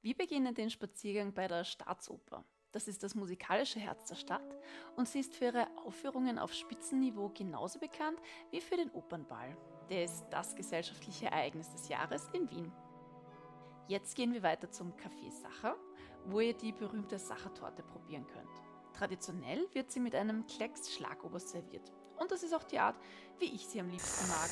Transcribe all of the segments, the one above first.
Wir beginnen den Spaziergang bei der Staatsoper. Das ist das musikalische Herz der Stadt und sie ist für ihre Aufführungen auf Spitzenniveau genauso bekannt wie für den Opernball. Der ist das gesellschaftliche Ereignis des Jahres in Wien. Jetzt gehen wir weiter zum Café Sacher, wo ihr die berühmte Sachertorte probieren könnt. Traditionell wird sie mit einem Klecks Schlagoberst serviert. Und das ist auch die Art, wie ich sie am liebsten mag.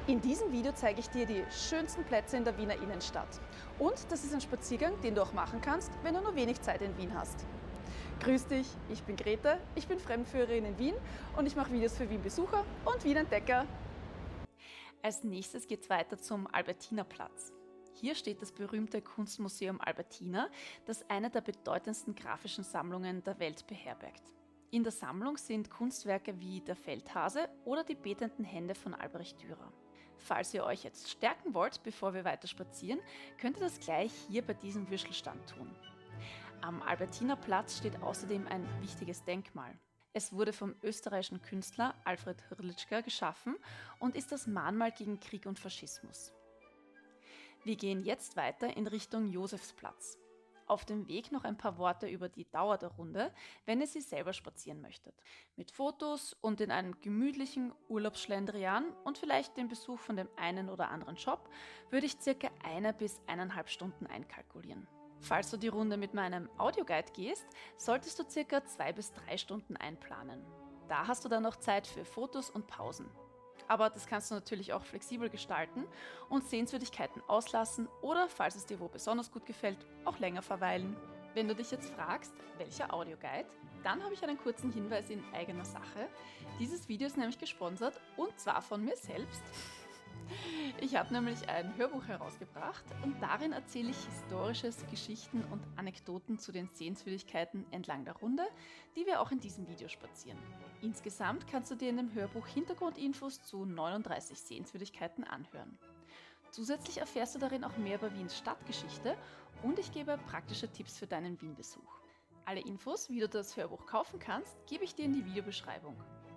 In diesem Video zeige ich dir die schönsten Plätze in der Wiener Innenstadt. Und das ist ein Spaziergang, den du auch machen kannst, wenn du nur wenig Zeit in Wien hast. Grüß dich, ich bin Grete, ich bin Fremdenführerin in Wien und ich mache Videos für Wien-Besucher und Wien-Entdecker. Als nächstes geht es weiter zum Albertinerplatz. Hier steht das berühmte Kunstmuseum Albertina, das eine der bedeutendsten grafischen Sammlungen der Welt beherbergt. In der Sammlung sind Kunstwerke wie der Feldhase oder die betenden Hände von Albrecht Dürer. Falls ihr euch jetzt stärken wollt, bevor wir weiter spazieren, könnt ihr das gleich hier bei diesem Würstelstand tun. Am Albertinerplatz steht außerdem ein wichtiges Denkmal. Es wurde vom österreichischen Künstler Alfred Hrdlicka geschaffen und ist das Mahnmal gegen Krieg und Faschismus. Wir gehen jetzt weiter in Richtung Josefsplatz. Auf dem Weg noch ein paar Worte über die Dauer der Runde, wenn ihr sie selber spazieren möchtet. Mit Fotos und in einem gemütlichen Urlaubsschlendrian und vielleicht dem Besuch von dem einen oder anderen Shop würde ich ca. 1 bis 1,5 Stunden einkalkulieren. Falls du die Runde mit meinem Audioguide gehst, solltest du ca. 2 bis 3 Stunden einplanen. Da hast du dann noch Zeit für Fotos und Pausen. Aber das kannst du natürlich auch flexibel gestalten und Sehenswürdigkeiten auslassen oder, falls es dir wo besonders gut gefällt, auch länger verweilen. Wenn du dich jetzt fragst, welcher Audioguide, dann habe ich einen kurzen Hinweis in eigener Sache. Dieses Video ist nämlich gesponsert und zwar von mir selbst. Ich habe nämlich ein Hörbuch herausgebracht und darin erzähle ich historisches, Geschichten und Anekdoten zu den Sehenswürdigkeiten entlang der Runde, die wir auch in diesem Video spazieren. Insgesamt kannst du dir in dem Hörbuch Hintergrundinfos zu 39 Sehenswürdigkeiten anhören. Zusätzlich erfährst du darin auch mehr über Wiens Stadtgeschichte und ich gebe praktische Tipps für deinen Wien-Besuch. Alle Infos, wie du das Hörbuch kaufen kannst, gebe ich dir in die Videobeschreibung.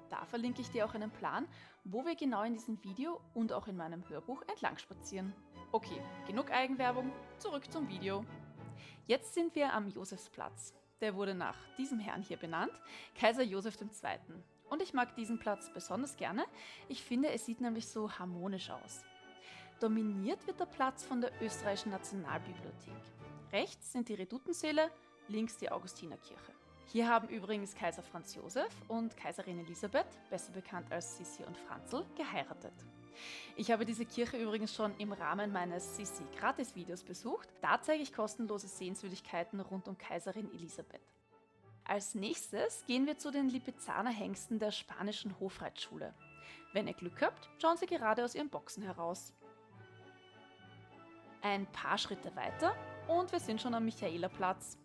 Da verlinke ich dir auch einen Plan, wo wir genau in diesem Video und auch in meinem Hörbuch entlang spazieren. Okay, genug Eigenwerbung, zurück zum Video. Jetzt sind wir am Josefsplatz. Der wurde nach diesem Herrn hier benannt, Kaiser Joseph II. Und ich mag diesen Platz besonders gerne. Ich finde, es sieht nämlich so harmonisch aus. Dominiert wird der Platz von der Österreichischen Nationalbibliothek. Rechts sind die Redutensäle, links die Augustinerkirche. Hier haben übrigens Kaiser Franz Josef und Kaiserin Elisabeth, besser bekannt als Sissi und Franzl, geheiratet. Ich habe diese Kirche übrigens schon im Rahmen meines Sissi-Gratis-Videos besucht. Da zeige ich kostenlose Sehenswürdigkeiten rund um Kaiserin Elisabeth. Als nächstes gehen wir zu den Lipizzaner Hengsten der spanischen Hofreitschule. Wenn ihr Glück habt, schauen sie gerade aus ihren Boxen heraus. Ein paar Schritte weiter und wir sind schon am Michaelerplatz.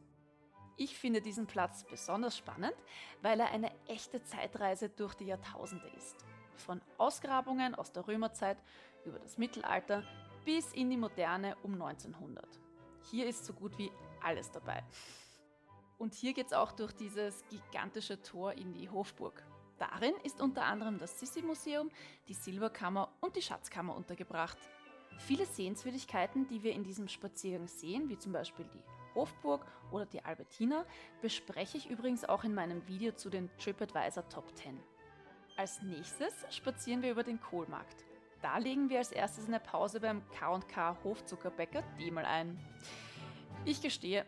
Ich finde diesen Platz besonders spannend, weil er eine echte Zeitreise durch die Jahrtausende ist. Von Ausgrabungen aus der Römerzeit über das Mittelalter bis in die Moderne um 1900. Hier ist so gut wie alles dabei. Und hier geht es auch durch dieses gigantische Tor in die Hofburg. Darin ist unter anderem das Sissi-Museum, die Silberkammer und die Schatzkammer untergebracht. Viele Sehenswürdigkeiten, die wir in diesem Spaziergang sehen, wie zum Beispiel die Hofburg oder die Albertina, bespreche ich übrigens auch in meinem Video zu den TripAdvisor Top 10. Als nächstes spazieren wir über den Kohlmarkt. Da legen wir als erstes eine Pause beim K&K Hofzuckerbäcker Demel ein. Ich gestehe,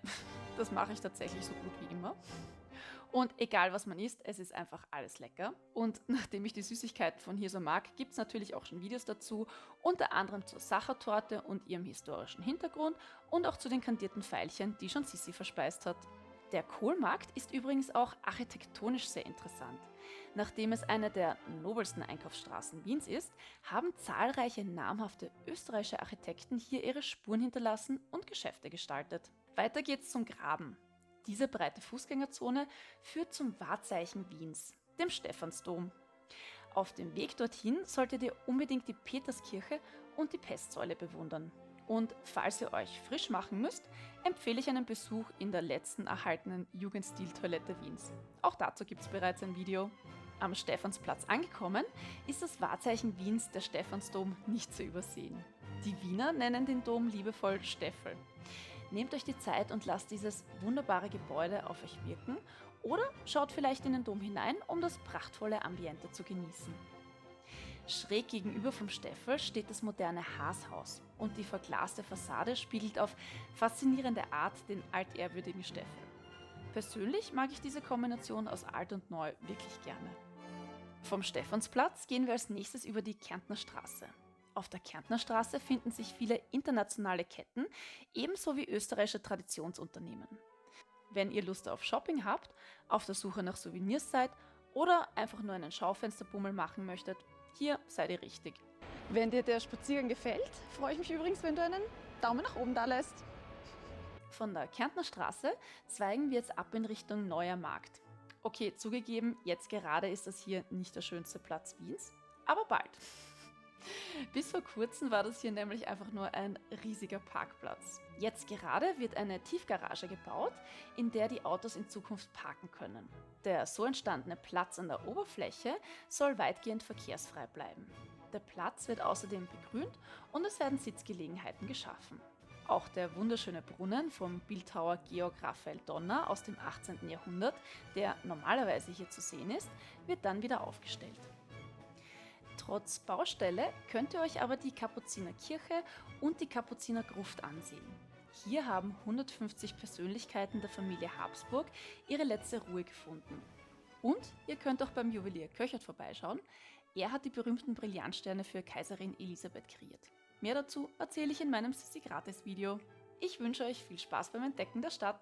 das mache ich tatsächlich so gut wie immer. Und egal was man isst, es ist einfach alles lecker. Und nachdem ich die Süßigkeiten von hier so mag, gibt es natürlich auch schon Videos dazu, unter anderem zur Sachertorte und ihrem historischen Hintergrund und auch zu den kandierten Veilchen, die schon Sissi verspeist hat. Der Kohlmarkt ist übrigens auch architektonisch sehr interessant. Nachdem es eine der nobelsten Einkaufsstraßen Wiens ist, haben zahlreiche namhafte österreichische Architekten hier ihre Spuren hinterlassen und Geschäfte gestaltet. Weiter geht's zum Graben. Diese breite Fußgängerzone führt zum Wahrzeichen Wiens, dem Stephansdom. Auf dem Weg dorthin solltet ihr unbedingt die Peterskirche und die Pestsäule bewundern. Und falls ihr euch frisch machen müsst, empfehle ich einen Besuch in der letzten erhaltenen Jugendstil-Toilette Wiens. Auch dazu gibt es bereits ein Video. Am Stephansplatz angekommen, ist das Wahrzeichen Wiens, der Stephansdom, nicht zu übersehen. Die Wiener nennen den Dom liebevoll Steffel. Nehmt euch die Zeit und lasst dieses wunderbare Gebäude auf euch wirken oder schaut vielleicht in den Dom hinein, um das prachtvolle Ambiente zu genießen. Schräg gegenüber vom Steffel steht das moderne Haashaus und die verglaste Fassade spiegelt auf faszinierende Art den altehrwürdigen Steffel. Persönlich mag ich diese Kombination aus alt und neu wirklich gerne. Vom Stephansplatz gehen wir als nächstes über die Kärntner Straße. Auf der Kärntner Straße finden sich viele internationale Ketten, ebenso wie österreichische Traditionsunternehmen. Wenn ihr Lust auf Shopping habt, auf der Suche nach Souvenirs seid oder einfach nur einen Schaufensterbummel machen möchtet, hier seid ihr richtig. Wenn dir der Spaziergang gefällt, freue ich mich übrigens, wenn du einen Daumen nach oben da lässt. Von der Kärntner Straße zweigen wir jetzt ab in Richtung Neuer Markt. Okay, zugegeben, jetzt gerade ist das hier nicht der schönste Platz Wiens, aber bald. Bis vor kurzem war das hier nämlich einfach nur ein riesiger Parkplatz. Jetzt gerade wird eine Tiefgarage gebaut, in der die Autos in Zukunft parken können. Der so entstandene Platz an der Oberfläche soll weitgehend verkehrsfrei bleiben. Der Platz wird außerdem begrünt und es werden Sitzgelegenheiten geschaffen. Auch der wunderschöne Brunnen vom Bildhauer Georg Raphael Donner aus dem 18. Jahrhundert, der normalerweise hier zu sehen ist, wird dann wieder aufgestellt. Trotz Baustelle könnt ihr euch aber die Kapuzinerkirche und die Kapuzinergruft ansehen. Hier haben 150 Persönlichkeiten der Familie Habsburg ihre letzte Ruhe gefunden. Und ihr könnt auch beim Juwelier Köchert vorbeischauen. Er hat die berühmten Brillantsterne für Kaiserin Elisabeth kreiert. Mehr dazu erzähle ich in meinem Sissi Gratis Video. Ich wünsche euch viel Spaß beim Entdecken der Stadt.